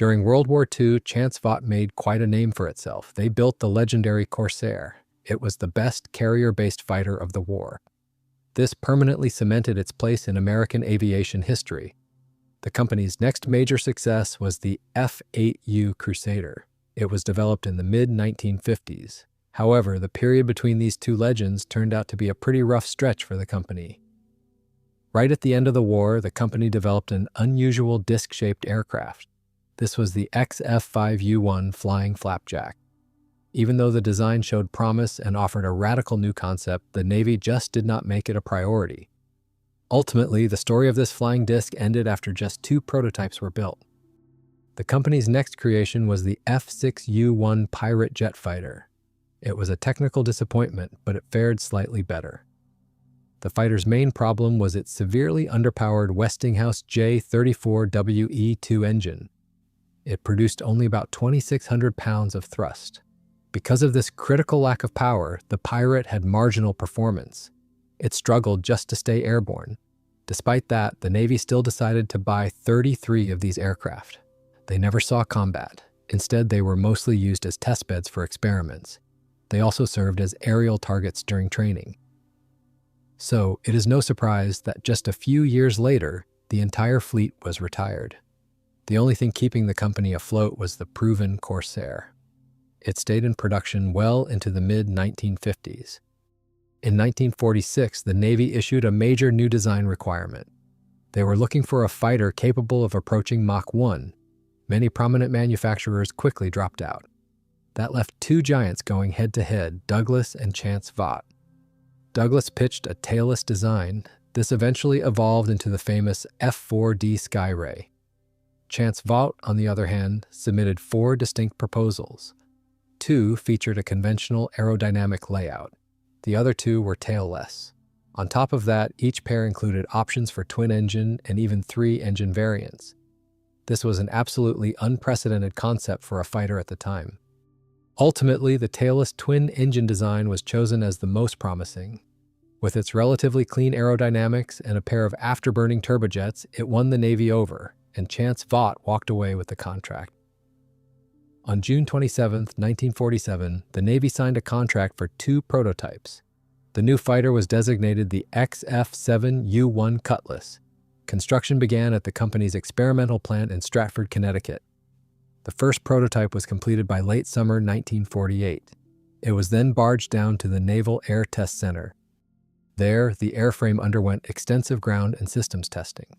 During World War II, Chance Vought made quite a name for itself. They built the legendary Corsair. It was the best carrier-based fighter of the war. This permanently cemented its place in American aviation history. The company's next major success was the F-8U Crusader. It was developed in the mid-1950s. However, the period between these two legends turned out to be a pretty rough stretch for the company. Right at the end of the war, the company developed an unusual disc-shaped aircraft. This was the XF-5U-1 Flying Flapjack. Even though the design showed promise and offered a radical new concept, the Navy just did not make it a priority. Ultimately, the story of this flying disc ended after just 2 prototypes were built. The company's next creation was the F-6U-1 Pirate jet fighter. It was a technical disappointment, but it fared slightly better. The fighter's main problem was its severely underpowered Westinghouse J34WE2 engine. It produced only about 2,600 pounds of thrust. Because of this critical lack of power, the Pirate had marginal performance. It struggled just to stay airborne. Despite that, the Navy still decided to buy 33 of these aircraft. They never saw combat. Instead, they were mostly used as testbeds for experiments. They also served as aerial targets during training. So, it is no surprise that just a few years later, the entire fleet was retired. The only thing keeping the company afloat was the proven Corsair. It stayed in production well into the mid-1950s. In 1946, the Navy issued a major new design requirement. They were looking for a fighter capable of approaching Mach 1. Many prominent manufacturers quickly dropped out. That left 2 giants going head-to-head, Douglas and Chance Vought. Douglas pitched a tailless design. This eventually evolved into the famous F-4D Skyray. Chance Vought, on the other hand, submitted 4 distinct proposals. 2 featured a conventional aerodynamic layout. The other 2 were tailless. On top of that, each pair included options for twin-engine and even 3 engine variants. This was an absolutely unprecedented concept for a fighter at the time. Ultimately, the tailless twin-engine design was chosen as the most promising. With its relatively clean aerodynamics and a pair of afterburning turbojets, it won the Navy over, and Chance Vought walked away with the contract. On June 27, 1947, the Navy signed a contract for 2 prototypes. The new fighter was designated the XF7U Cutlass. Construction began at the company's experimental plant in Stratford, Connecticut. The first prototype was completed by late summer 1948. It was then barged down to the Naval Air Test Center. There, the airframe underwent extensive ground and systems testing.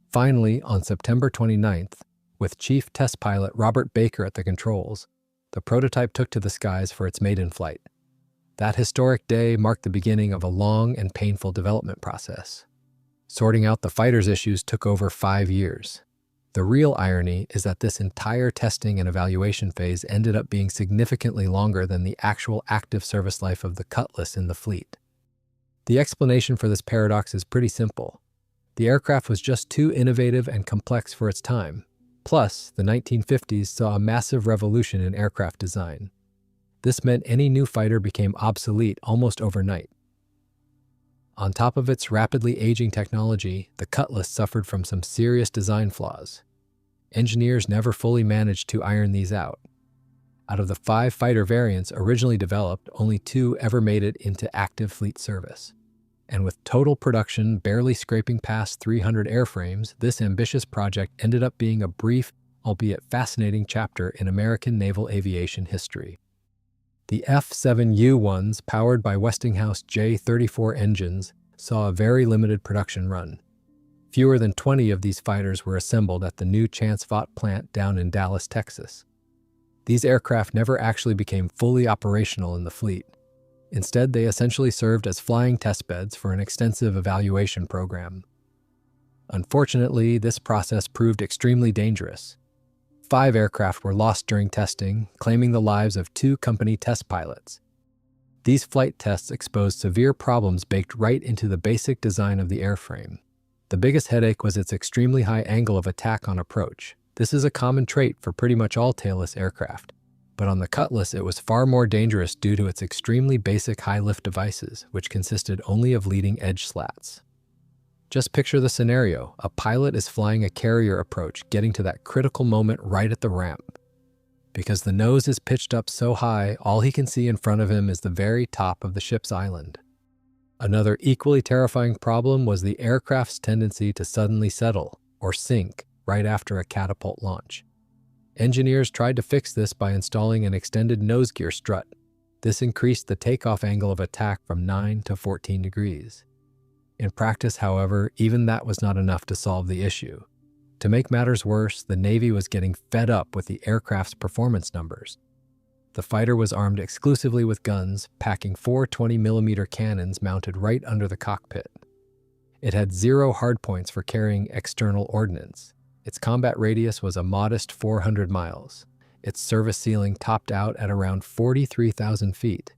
Finally, on September 29th, with Chief Test Pilot Robert Baker at the controls, the prototype took to the skies for its maiden flight. That historic day marked the beginning of a long and painful development process. Sorting out the fighter's issues took over 5 years. The real irony is that this entire testing and evaluation phase ended up being significantly longer than the actual active service life of the Cutlass in the fleet. The explanation for this paradox is pretty simple. The aircraft was just too innovative and complex for its time. Plus, the 1950s saw a massive revolution in aircraft design. This meant any new fighter became obsolete almost overnight. On top of its rapidly aging technology, the Cutlass suffered from some serious design flaws. Engineers never fully managed to iron these out. Out of the 5 fighter variants originally developed, only 2 ever made it into active fleet service. And with total production barely scraping past 300 airframes, this ambitious project ended up being a brief, albeit fascinating chapter in American naval aviation history. The F-7U-1s, powered by Westinghouse J34 engines, saw a very limited production run. Fewer than 20 of these fighters were assembled at the new Chance Vought plant down in Dallas, Texas. These aircraft never actually became fully operational in the fleet. Instead, they essentially served as flying testbeds for an extensive evaluation program. Unfortunately, this process proved extremely dangerous. 5 aircraft were lost during testing, claiming the lives of 2 company test pilots. These flight tests exposed severe problems baked right into the basic design of the airframe. The biggest headache was its extremely high angle of attack on approach. This is a common trait for pretty much all tailless aircraft. But on the Cutlass, it was far more dangerous due to its extremely basic high-lift devices, which consisted only of leading-edge slats. Just picture the scenario. A pilot is flying a carrier approach, getting to that critical moment right at the ramp. Because the nose is pitched up so high, all he can see in front of him is the very top of the ship's island. Another equally terrifying problem was the aircraft's tendency to suddenly settle, or sink, right after a catapult launch. Engineers tried to fix this by installing an extended nose gear strut. This increased the takeoff angle of attack from 9 to 14 degrees. In practice, however, even that was not enough to solve the issue. To make matters worse, the Navy was getting fed up with the aircraft's performance numbers. The fighter was armed exclusively with guns, packing 4 20mm cannons mounted right under the cockpit. It had 0 hardpoints for carrying external ordnance. Its combat radius was a modest 400 miles. Its service ceiling topped out at around 43,000 feet,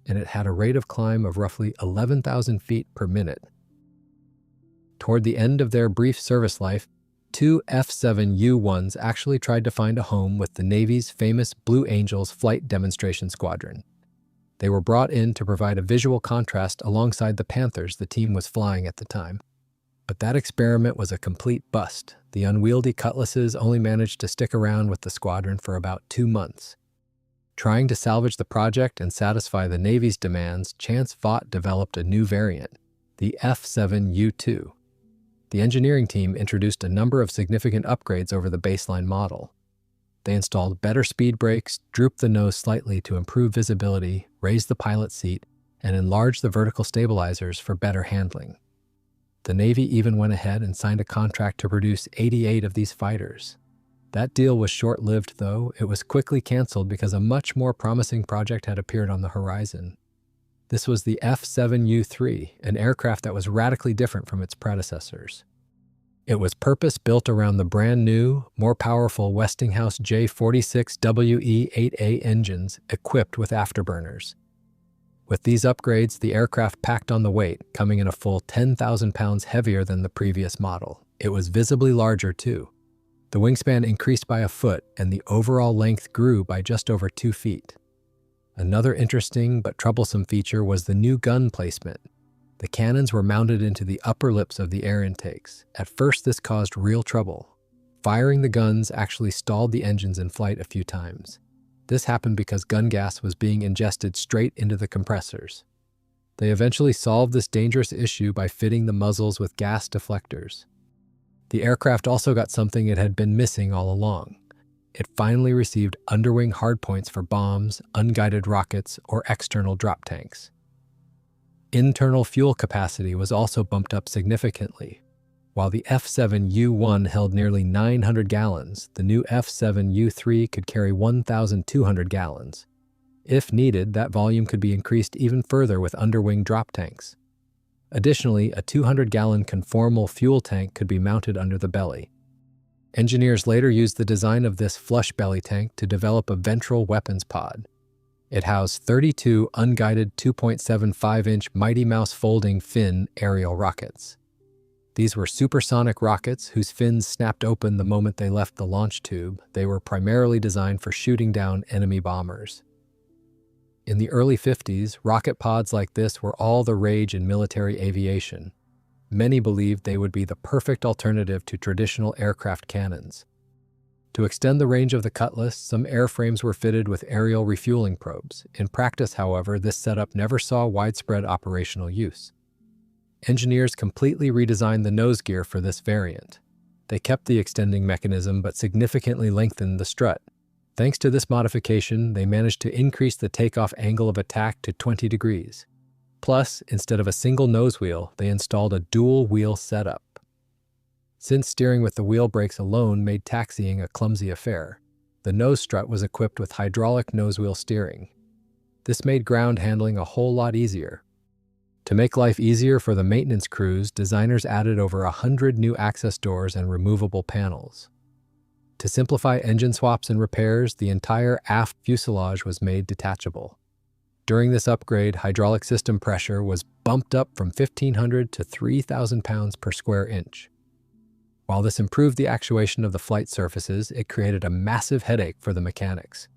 and it had a rate of climb of roughly 11,000 feet per minute. Toward the end of their brief service life, 2 F7U-1s actually tried to find a home with the Navy's famous Blue Angels Flight Demonstration Squadron. They were brought in to provide a visual contrast alongside the Panthers the team was flying at the time. But that experiment was a complete bust. The unwieldy Cutlasses only managed to stick around with the squadron for about 2 months. Trying to salvage the project and satisfy the Navy's demands, Vought developed a new variant, the F7U-2. The engineering team introduced a number of significant upgrades over the baseline model. They installed better speed brakes, drooped the nose slightly to improve visibility, raised the pilot seat, and enlarged the vertical stabilizers for better handling. The Navy even went ahead and signed a contract to produce 88 of these fighters. That deal was short-lived, though. It was quickly canceled because a much more promising project had appeared on the horizon. This was the F7U-3, an aircraft that was radically different from its predecessors. It was purpose-built around the brand-new, more powerful Westinghouse J46WE-8A engines equipped with afterburners. With these upgrades, the aircraft packed on the weight, coming in a full 10,000 pounds heavier than the previous model. It was visibly larger, too. The wingspan increased by a foot, and the overall length grew by just over 2 feet. Another interesting but troublesome feature was the new gun placement. The cannons were mounted into the upper lips of the air intakes. At first, this caused real trouble. Firing the guns actually stalled the engines in flight a few times. This happened because gun gas was being ingested straight into the compressors. They eventually solved this dangerous issue by fitting the muzzles with gas deflectors. The aircraft also got something it had been missing all along. It finally received underwing hardpoints for bombs, unguided rockets, or external drop tanks. Internal fuel capacity was also bumped up significantly. While the F7U-1 held nearly 900 gallons, the new F7U-3 could carry 1,200 gallons. If needed, that volume could be increased even further with underwing drop tanks. Additionally, a 200-gallon conformal fuel tank could be mounted under the belly. Engineers later used the design of this flush belly tank to develop a ventral weapons pod. It housed 32 unguided 2.75-inch Mighty Mouse folding fin aerial rockets. These were supersonic rockets whose fins snapped open the moment they left the launch tube. They were primarily designed for shooting down enemy bombers. In the early 50s, rocket pods like this were all the rage in military aviation. Many believed they would be the perfect alternative to traditional aircraft cannons. To extend the range of the Cutlass, some airframes were fitted with aerial refueling probes. In practice, however, this setup never saw widespread operational use. Engineers completely redesigned the nose gear for this variant. They kept the extending mechanism but significantly lengthened the strut. Thanks to this modification, they managed to increase the takeoff angle of attack to 20 degrees. Plus, instead of a single nose wheel, they installed a dual wheel setup. Since steering with the wheel brakes alone made taxiing a clumsy affair, the nose strut was equipped with hydraulic nose wheel steering. This made ground handling a whole lot easier. To make life easier for the maintenance crews, designers added over 100 new access doors and removable panels. To simplify engine swaps and repairs, the entire aft fuselage was made detachable. During this upgrade, hydraulic system pressure was bumped up from 1,500 to 3,000 pounds per square inch. While this improved the actuation of the flight surfaces, it created a massive headache for the mechanics.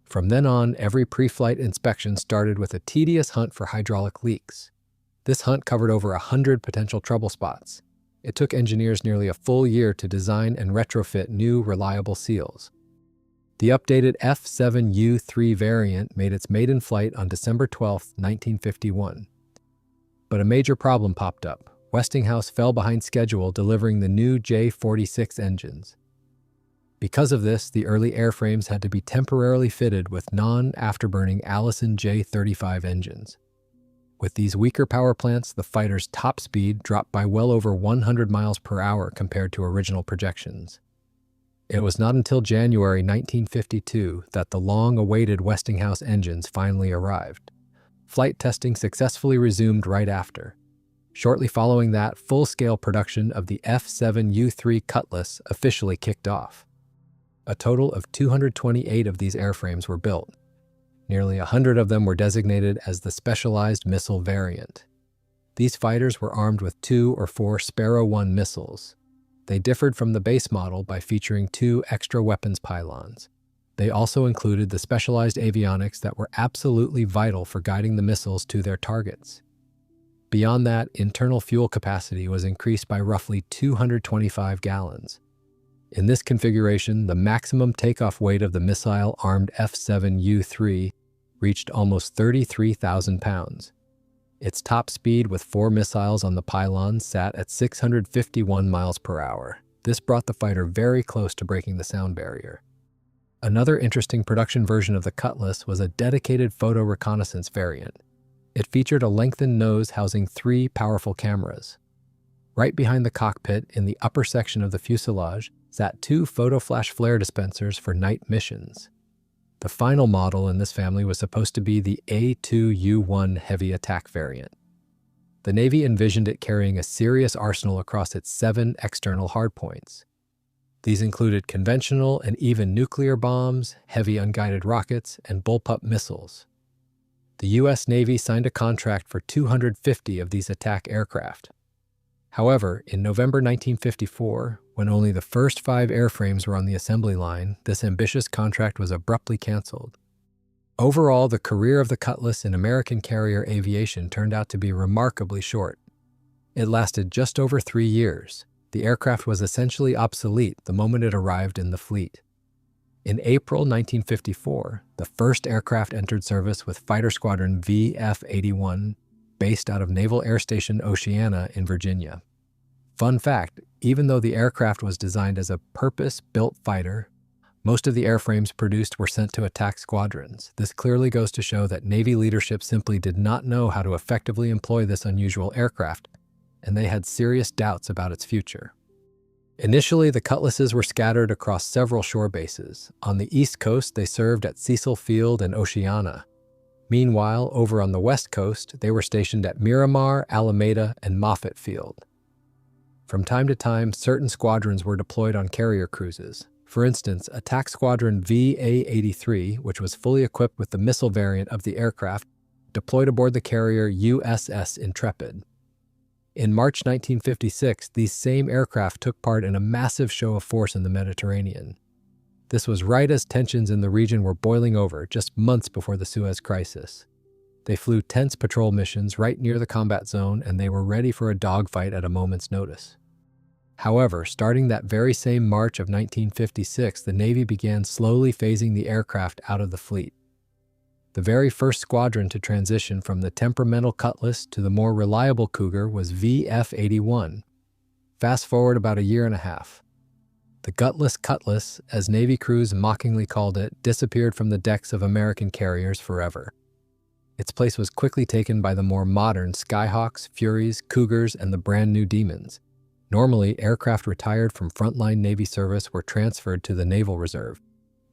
From then on, every pre-flight inspection started with a tedious hunt for hydraulic leaks. This hunt covered over 100 potential trouble spots. It took engineers nearly a full year to design and retrofit new, reliable seals. The updated F7U variant made its maiden flight on December 12, 1951. But a major problem popped up. Westinghouse fell behind schedule delivering the new J46 engines. Because of this, the early airframes had to be temporarily fitted with non-afterburning Allison J35 engines. With these weaker power plants, the fighter's top speed dropped by well over 100 miles per hour compared to original projections. It was not until January 1952 that the long-awaited Westinghouse engines finally arrived. Flight testing successfully resumed right after. Shortly following that, full-scale production of the F7U Cutlass officially kicked off. A total of 228 of these airframes were built. Nearly 100 of them were designated as the Specialized Missile variant. These fighters were armed with 2 or 4 Sparrow 1 missiles. They differed from the base model by featuring 2 extra weapons pylons. They also included the specialized avionics that were absolutely vital for guiding the missiles to their targets. Beyond that, internal fuel capacity was increased by roughly 225 gallons. In this configuration, the maximum takeoff weight of the missile-armed F7U reached almost 33,000 pounds. Its top speed with 4 missiles on the pylons sat at 651 miles per hour. This brought the fighter very close to breaking the sound barrier. Another interesting production version of the Cutlass was a dedicated photo reconnaissance variant. It featured a lengthened nose housing 3 powerful cameras. Right behind the cockpit, in the upper section of the fuselage, sat 2 photo flash flare dispensers for night missions. The final model in this family was supposed to be the A2U1 heavy attack variant. The Navy envisioned it carrying a serious arsenal across its 7 external hardpoints. These included conventional and even nuclear bombs, heavy unguided rockets, and bullpup missiles. The U.S. Navy signed a contract for 250 of these attack aircraft. However, in November 1954, when only the first 5 airframes were on the assembly line, this ambitious contract was abruptly canceled. Overall, the career of the Cutlass in American carrier aviation turned out to be remarkably short. It lasted just over 3 years. The aircraft was essentially obsolete the moment it arrived in the fleet. In April 1954, the first aircraft entered service with Fighter Squadron VF-81, based out of Naval Air Station Oceana in Virginia. Fun fact, even though the aircraft was designed as a purpose-built fighter, most of the airframes produced were sent to attack squadrons. This clearly goes to show that Navy leadership simply did not know how to effectively employ this unusual aircraft, and they had serious doubts about its future. Initially, the Cutlasses were scattered across several shore bases. On the East Coast, they served at Cecil Field and Oceana. Meanwhile, over on the West Coast, they were stationed at Miramar, Alameda, and Moffett Field. From time to time, certain squadrons were deployed on carrier cruises. For instance, Attack Squadron VA-83, which was fully equipped with the missile variant of the aircraft, deployed aboard the carrier USS Intrepid. In March 1956, these same aircraft took part in a massive show of force in the Mediterranean. This was right as tensions in the region were boiling over, just months before the Suez Crisis. They flew tense patrol missions right near the combat zone, and they were ready for a dogfight at a moment's notice. However, starting that very same March of 1956, the Navy began slowly phasing the aircraft out of the fleet. The very first squadron to transition from the temperamental Cutlass to the more reliable Cougar was VF-81. Fast forward about a year and a half. The gutless Cutlass, as Navy crews mockingly called it, disappeared from the decks of American carriers forever. Its place was quickly taken by the more modern Skyhawks, Furies, Cougars, and the brand new Demons. Normally, aircraft retired from frontline Navy service were transferred to the Naval Reserve.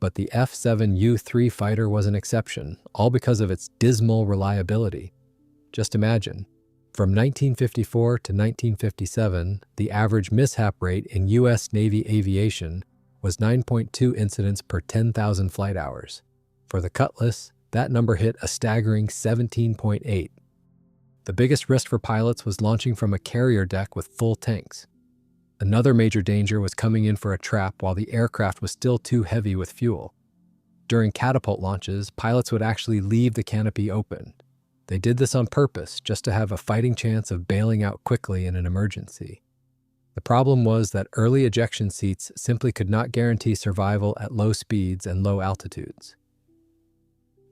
But the F7U fighter was an exception, all because of its dismal reliability. Just imagine, from 1954 to 1957, the average mishap rate in U.S. Navy aviation was 9.2 incidents per 10,000 flight hours. For the Cutlass, that number hit a staggering 17.8. The biggest risk for pilots was launching from a carrier deck with full tanks. Another major danger was coming in for a trap while the aircraft was still too heavy with fuel. During catapult launches, pilots would actually leave the canopy open. They did this on purpose, just to have a fighting chance of bailing out quickly in an emergency. The problem was that early ejection seats simply could not guarantee survival at low speeds and low altitudes.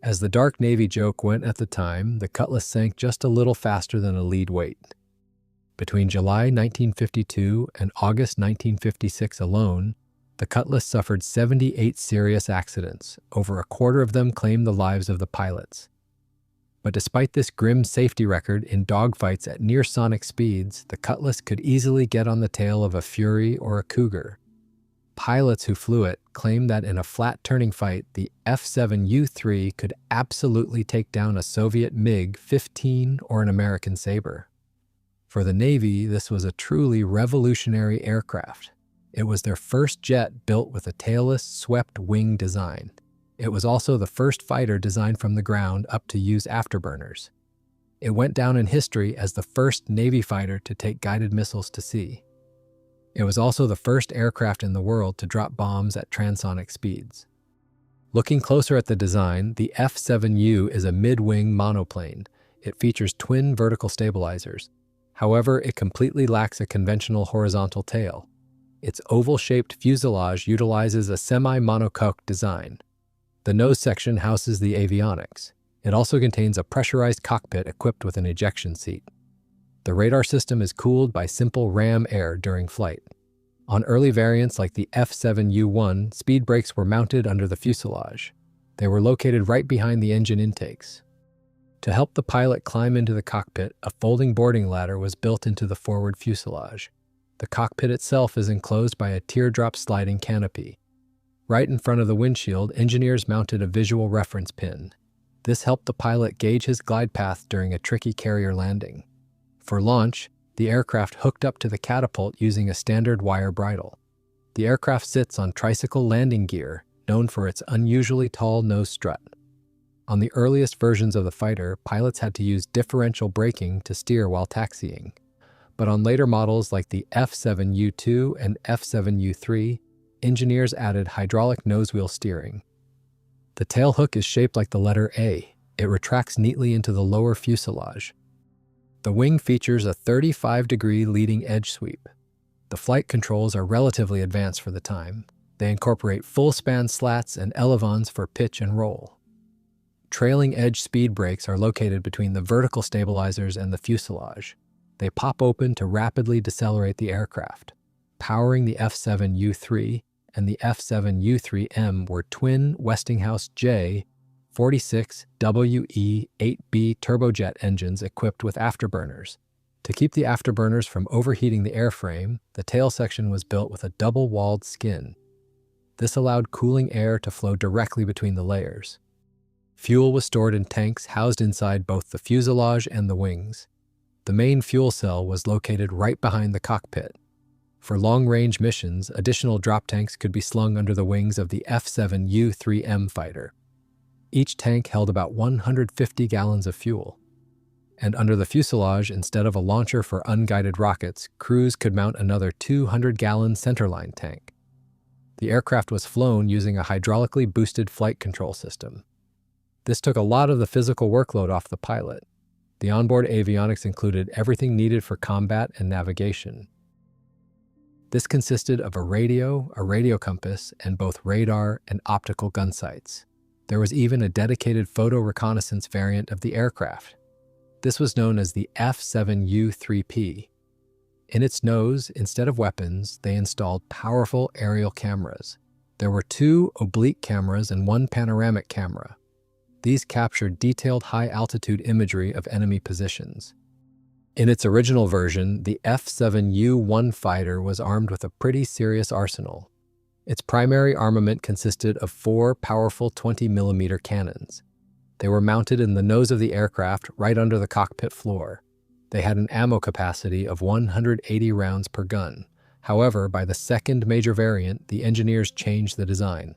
As the dark Navy joke went at the time, the Cutlass sank just a little faster than a lead weight. Between July 1952 and August 1956 alone, the Cutlass suffered 78 serious accidents. Over a quarter of them claimed the lives of the pilots. But despite this grim safety record in dogfights at near-sonic speeds, the Cutlass could easily get on the tail of a Fury or a Cougar. Pilots who flew it claimed that in a flat-turning fight, the F7U-3 could absolutely take down a Soviet MiG-15 or an American Sabre. For the Navy, this was a truly revolutionary aircraft. It was their first jet built with a tailless, swept-wing design. It was also the first fighter designed from the ground up to use afterburners. It went down in history as the first Navy fighter to take guided missiles to sea. It was also the first aircraft in the world to drop bombs at transonic speeds. Looking closer at the design, the F7U is a mid-wing monoplane. It features twin vertical stabilizers. However, it completely lacks a conventional horizontal tail. Its oval-shaped fuselage utilizes a semi-monocoque design. The nose section houses the avionics. It also contains a pressurized cockpit equipped with an ejection seat. The radar system is cooled by simple ram air during flight. On early variants like the F7U-1, speed brakes were mounted under the fuselage. They were located right behind the engine intakes. To help the pilot climb into the cockpit, a folding boarding ladder was built into the forward fuselage. The cockpit itself is enclosed by a teardrop sliding canopy. Right in front of the windshield, engineers mounted a visual reference pin. This helped the pilot gauge his glide path during a tricky carrier landing. For launch, the aircraft hooked up to the catapult using a standard wire bridle. The aircraft sits on tricycle landing gear, known for its unusually tall nose strut. On the earliest versions of the fighter, pilots had to use differential braking to steer while taxiing. But on later models like the F7U-2 and F7U-3, engineers added hydraulic nosewheel steering. The tail hook is shaped like the letter A. It retracts neatly into the lower fuselage. The wing features a 35-degree leading edge sweep. The flight controls are relatively advanced for the time. They incorporate full-span slats and elevons for pitch and roll. Trailing edge speed brakes are located between the vertical stabilizers and the fuselage. They pop open to rapidly decelerate the aircraft. Powering the F7U-3 and the F7U-3M were twin Westinghouse J46WE-8B turbojet engines equipped with afterburners. To keep the afterburners from overheating the airframe, the tail section was built with a double-walled skin. This allowed cooling air to flow directly between the layers. Fuel was stored in tanks housed inside both the fuselage and the wings. The main fuel cell was located right behind the cockpit. For long-range missions, additional drop tanks could be slung under the wings of the F7U-3M fighter. Each tank held about 150 gallons of fuel. And under the fuselage, instead of a launcher for unguided rockets, crews could mount another 200-gallon centerline tank. The aircraft was flown using a hydraulically boosted flight control system. This took a lot of the physical workload off the pilot. The onboard avionics included everything needed for combat and navigation. This consisted of a radio compass, and both radar and optical gun sights. There was even a dedicated photo reconnaissance variant of the aircraft. This was known as the F7U-3P. In its nose, instead of weapons, they installed powerful aerial cameras. There were 2 oblique cameras and 1 panoramic camera. These captured detailed high-altitude imagery of enemy positions. In its original version, the F7U-1 fighter was armed with a pretty serious arsenal. Its primary armament consisted of 4 powerful 20mm cannons. They were mounted in the nose of the aircraft right under the cockpit floor. They had an ammo capacity of 180 rounds per gun. However, by the second major variant, the engineers changed the design.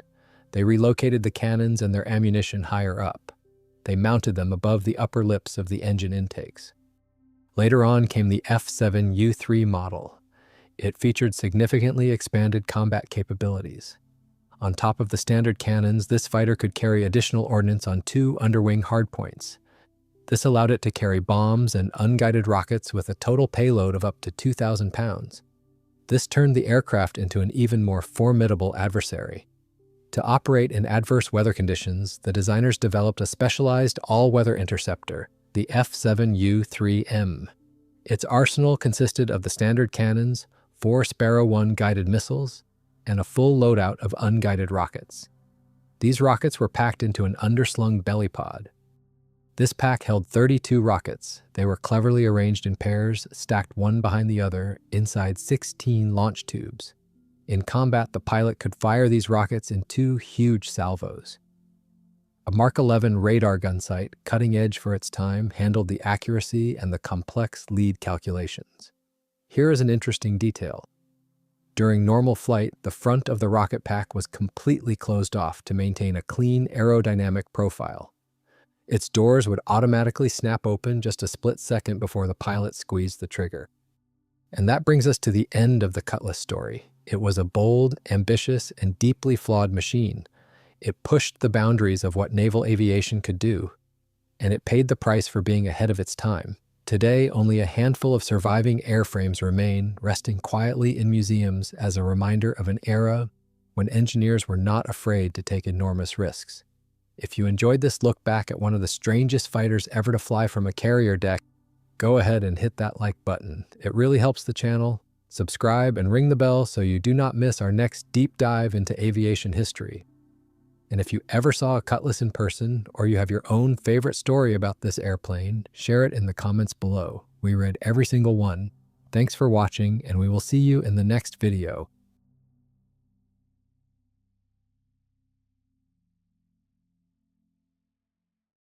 They relocated the cannons and their ammunition higher up. They mounted them above the upper lips of the engine intakes. Later on came the F7U-3 model. It featured significantly expanded combat capabilities. On top of the standard cannons, this fighter could carry additional ordnance on 2 underwing hardpoints. This allowed it to carry bombs and unguided rockets with a total payload of up to 2,000 pounds. This turned the aircraft into an even more formidable adversary. To operate in adverse weather conditions, the designers developed a specialized all-weather interceptor, the F7U-3M. Its arsenal consisted of the standard cannons, 4 Sparrow 1 guided missiles, and a full loadout of unguided rockets. These rockets were packed into an underslung belly pod. This pack held 32 rockets. They were cleverly arranged in pairs, stacked one behind the other, inside 16 launch tubes. In combat, the pilot could fire these rockets in 2 huge salvos. A Mark 11 radar gun sight, cutting edge for its time, handled the accuracy and the complex lead calculations. Here is an interesting detail. During normal flight, the front of the rocket pack was completely closed off to maintain a clean aerodynamic profile. Its doors would automatically snap open just a split second before the pilot squeezed the trigger. And that brings us to the end of the Cutlass story. It was a bold, ambitious, and deeply flawed machine. It pushed the boundaries of what naval aviation could do, and it paid the price for being ahead of its time. Today, only a handful of surviving airframes remain, resting quietly in museums as a reminder of an era when engineers were not afraid to take enormous risks. If you enjoyed this look back at one of the strangest fighters ever to fly from a carrier deck, go ahead and hit that like button. It really helps the channel. Subscribe and ring the bell so you do not miss our next deep dive into aviation history. And if you ever saw a Cutlass in person, or you have your own favorite story about this airplane, share it in the comments below. We read every single one. Thanks for watching, and we will see you in the next video.